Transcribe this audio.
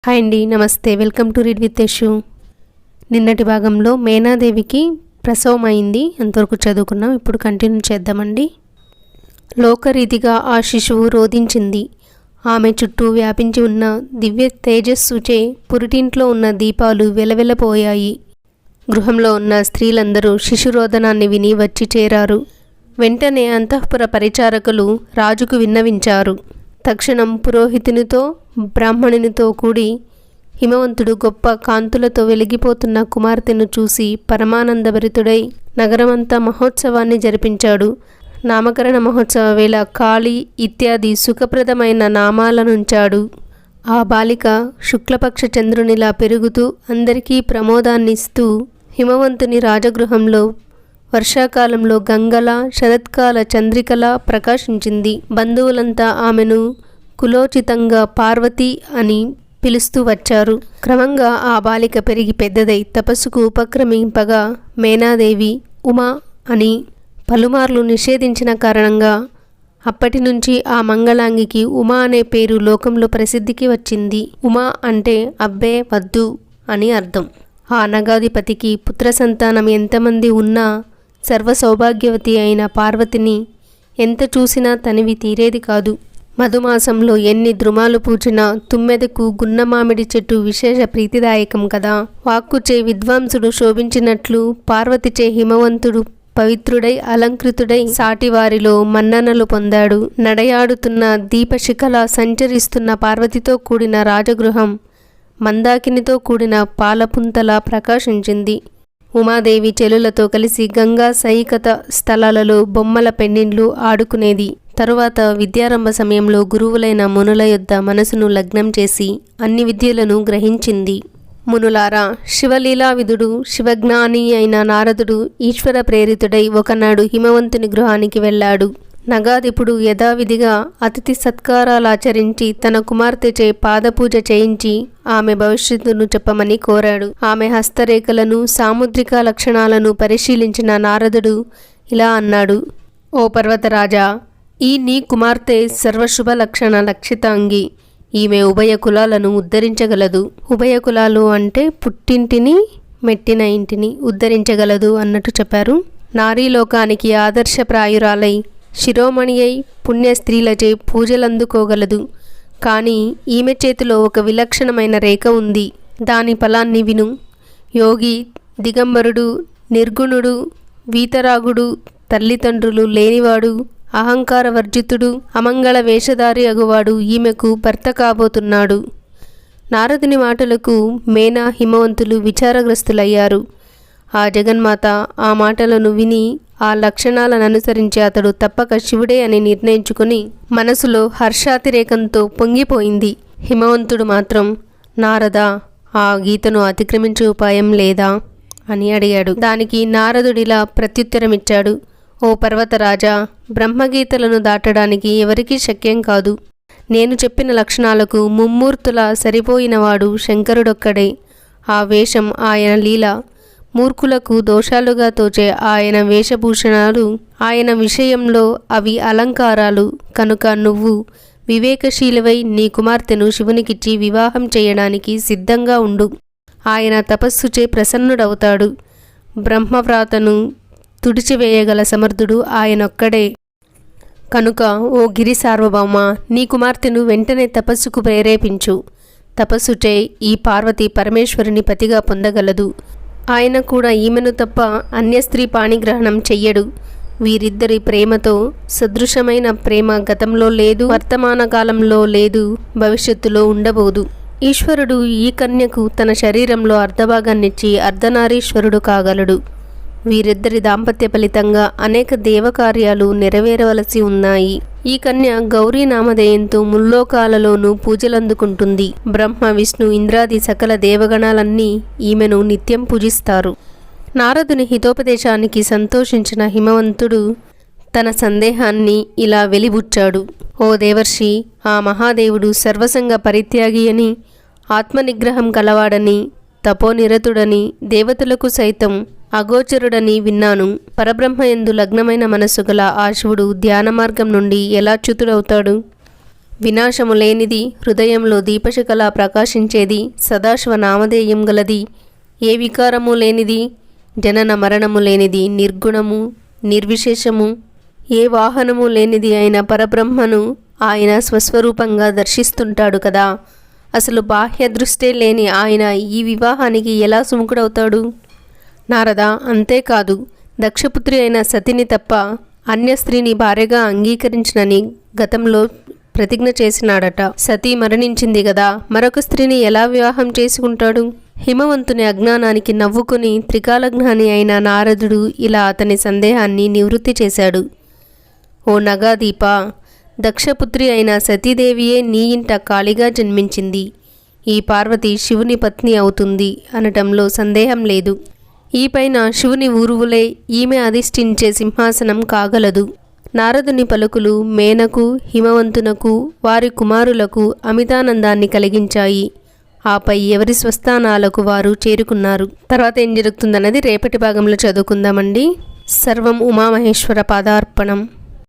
Hi అండి, నమస్తే. Welcome to read with Yashu. నిన్నటి భాగంలో మేనాదేవికి ప్రసవం అయింది, అంతవరకు చదువుకున్నాం. ఇప్పుడు కంటిన్యూ చేద్దామండి. లోకరీతిగా ఆ శిశువు రోధించింది. ఆమె చుట్టూ వ్యాపించి ఉన్న దివ్య తేజస్సుచే పురిటింట్లో ఉన్న దీపాలు వెలవెలపోయాయి. గృహంలో ఉన్న స్త్రీలందరూ శిశురోదనాన్ని విని వచ్చి చేరారు. వెంటనే అంతఃపుర పరిచారకులు రాజుకు విన్నవించారు. తక్షణం పురోహితునితో బ్రాహ్మణునితో కూడి హిమవంతుడు గొప్ప కాంతులతో వెలిగిపోతున్న కుమార్తెను చూసి పరమానందభరితుడై నగరమంతా మహోత్సవాన్ని జరిపించాడు. నామకరణ మహోత్సవ వేళ కాళీ ఇత్యాది సుఖప్రదమైన నామాలనుంచాడు. ఆ బాలిక శుక్లపక్ష చంద్రునిలా పెరుగుతూ అందరికీ ప్రమోదాన్నిస్తూ హిమవంతుని రాజగృహంలో వర్షాకాలంలో గంగల శరత్కాల చంద్రికలా ప్రకాశించింది. బంధువులంతా ఆమెను కులోచితంగా పార్వతి అని పిలుస్తూ వచ్చారు. క్రమంగా ఆ బాలిక పెరిగి పెద్దదై తపస్సుకు ఉపక్రమింపగా మేనాదేవి ఉమా అని పలుమార్లు నిషేధించిన కారణంగా అప్పటి నుంచి ఆ మంగళాంగికి ఉమా అనే పేరు లోకంలో ప్రసిద్ధికి వచ్చింది. ఉమా అంటే అబ్బే వద్దు అని అర్థం. ఆ నగాధిపతికి పుత్ర సంతానం ఎంతమంది ఉన్నా సర్వ సౌభాగ్యవతి అయిన పార్వతిని ఎంత చూసినా తనివి తీరేది కాదు. మధుమాసంలో ఎన్ని ద్రుమాలు పూచినా తుమ్మెదకు గున్నమామిడి చెట్టు విశేష ప్రీతిదాయకం కదా. వాక్కుచే విద్వాంసుడు శోభించినట్లు పార్వతిచే హిమవంతుడు పవిత్రుడై అలంకృతుడై సాటివారిలో మన్ననలు పొందాడు. నడయాడుతున్న దీపశిఖలా సంచరిస్తున్న పార్వతితో కూడిన రాజగృహం మందాకినితో కూడిన పాలపుంతలా ప్రకాశించింది. ఉమాదేవి చెలులతో కలిసి గంగా సైకత స్థలాలలో బొమ్మల పెండిండ్లు ఆడుకునేది. తరువాత విద్యారంభ సమయంలో గురువులైన మునుల యొద్ద మనసును లగ్నం చేసి అన్ని విద్యలను గ్రహించింది. మునులారా, శివలీలావిధుడు శివజ్ఞాని అయిన నారదుడు ఈశ్వర ప్రేరితుడై ఒకనాడు హిమవంతుని గృహానికి వెళ్ళాడు. నగాధిపుడు యథావిధిగా అతిథి సత్కారాలాచరించి తన కుమార్తెచే పాదపూజ చేయించి ఆమె భవిష్యత్తును చెప్పమని కోరాడు. ఆమె హస్తరేఖలను సాముద్రిక లక్షణాలను పరిశీలించిన నారదుడు ఇలా అన్నాడు: ఓ పర్వతరాజా, ఈ నీ కుమార్తె సర్వశుభ లక్షణ లక్షితాంగి. ఈమె ఉభయ కులాలను ఉద్ధరించగలదు. ఉభయ కులాలు అంటే పుట్టింటిని మెట్టిన ఇంటిని ఉద్ధరించగలదు అన్నట్టు చెప్పారు. నారీలోకానికి ఆదర్శప్రాయురాలై శిరోమణి అయి పుణ్య స్త్రీలచే పూజలందుకోగలదు. కానీ ఈమె చేతిలో ఒక విలక్షణమైన రేఖ ఉంది. దాని ఫలాన్ని విను. యోగి, దిగంబరుడు, నిర్గుణుడు, వీతరాగుడు, తల్లిదండ్రులు లేనివాడు, అహంకార వర్జితుడు, అమంగళ వేషధారి అగువాడు ఈమెకు భర్త కాబోతున్నాడు. నారదుని మాటలకు మేనా హిమవంతులు విచారగ్రస్తులయ్యారు. ఆ జగన్మాత ఆ మాటలను విని ఆ లక్షణాలను అనుసరించి అతడు తప్పక శివుడే అని నిర్ణయించుకుని మనసులో హర్షాతిరేకంతో పొంగిపోయింది. హిమవంతుడు మాత్రం, నారదా, ఆ గీతను అతిక్రమించే ఉపాయం లేదా అని అడిగాడు. దానికి నారదుడిలా ప్రత్యుత్తరమిచ్చాడు: ఓ పర్వతరాజా, బ్రహ్మగీతలను దాటడానికి ఎవరికీ శక్యం కాదు. నేను చెప్పిన లక్షణాలకు ముమ్మూర్తులా సరిపోయినవాడు శంకరుడొక్కడే. ఆ వేషం ఆయన లీల. మూర్ఖులకు దోషాలుగా తోచే ఆయన వేషభూషణాలు ఆయన విషయంలో అవి అలంకారాలు. కనుక నువ్వు వివేకశీలివై నీ కుమార్తెను శివునికిచ్చి వివాహం చేయడానికి సిద్ధంగా ఉండు. ఆయన తపస్సుచే ప్రసన్నుడవుతాడు. బ్రహ్మవ్రాతను తుడిచివేయగల సమర్థుడు ఆయనొక్కడే. కనుక ఓ గిరి సార్వభౌమ, నీ కుమార్తెను వెంటనే తపస్సుకు ప్రేరేపించు. తపస్సుచే ఈ పార్వతి పరమేశ్వరుని పతిగా పొందగలదు. ఆయన కూడా ఈమెను తప్ప అన్య స్త్రీ పాణిగ్రహణం చెయ్యడు. వీరిద్దరి ప్రేమతో సదృశమైన ప్రేమ గతంలో లేదు, వర్తమాన కాలంలో లేదు, భవిష్యత్తులో ఉండబోదు. ఈశ్వరుడు ఈ కన్యకు తన శరీరంలో అర్ధభాగాన్నిచ్చి అర్ధనారీశ్వరుడు కాగలడు. వీరిద్దరి దాంపత్య ఫలితంగా అనేక దేవకార్యాలు నెరవేరవలసి ఉన్నాయి. ఈ కన్య గౌరీ నామధేయంతో ముల్లోకాలలోనూ పూజలందుకుంటుంది. బ్రహ్మ, విష్ణు, ఇంద్రాది సకల దేవగణాలన్నీ ఈమెను నిత్యం పూజిస్తారు. నారదుని హితోపదేశానికి సంతోషించిన హిమవంతుడు తన సందేహాన్ని ఇలా వెలిబుచ్చాడు: ఓ దేవర్షి, ఆ మహాదేవుడు సర్వసంగ పరిత్యాగి అని, ఆత్మనిగ్రహం కలవాడని, తపోనిరతుడని, దేవతలకు సైతం అగోచరుడని విన్నాను. పరబ్రహ్మ యందు లగ్నమైన మనస్సు గల ఆ శివుడు ధ్యాన మార్గం నుండి ఎలా చ్యుతుడవుతాడు? వినాశము లేనిది, హృదయంలో దీపశిఖలా ప్రకాశించేది, సదాశివ నామధేయం గలది, ఏ వికారము లేనిది, జనన మరణము లేనిది, నిర్గుణము నిర్విశేషము, ఏ వాహనము లేనిది అయిన పరబ్రహ్మను ఆయన స్వస్వరూపంగా దర్శిస్తుంటాడు కదా. అసలు బాహ్య దృష్టే లేని ఆయన ఈ వివాహానికి ఎలా సుముఖుడవుతాడు? నారద, అంతేకాదు, దక్షపుత్రి అయిన సతిని తప్ప అన్య స్త్రీని భార్యగా అంగీకరించనని గతంలో ప్రతిజ్ఞ చేసినాడట. సతీ మరణించింది కదా, మరొక స్త్రీని ఎలా వివాహం చేసుకుంటాడు? హిమవంతుని అజ్ఞానానికి నవ్వుకుని త్రికాలజ్ఞాని అయిన నారదుడు ఇలా అతని సందేహాన్ని నివృత్తి చేశాడు. ఓ నగాదీప, దక్షపుత్రి అయిన సతీదేవియే నీ ఇంట కాళిగా జన్మించింది. ఈ పార్వతి శివుని పత్ని అవుతుంది అనటంలో సందేహం లేదు. ఈ పైన శివుని ఊరువులై ఈమె అధిష్ఠించే సింహాసనం కాగలదు. నారదుని పలుకులు మేనకు, హిమవంతునకు, వారి కుమారులకు అమితానందాన్ని కలిగించాయి. ఆపై ఎవరి స్వస్థానాలకు వారు చేరుకున్నారు. తర్వాత ఏం జరుగుతుందన్నది రేపటి భాగంలో చదువుకుందామండి. సర్వం ఉమామహేశ్వర పాదార్పణం.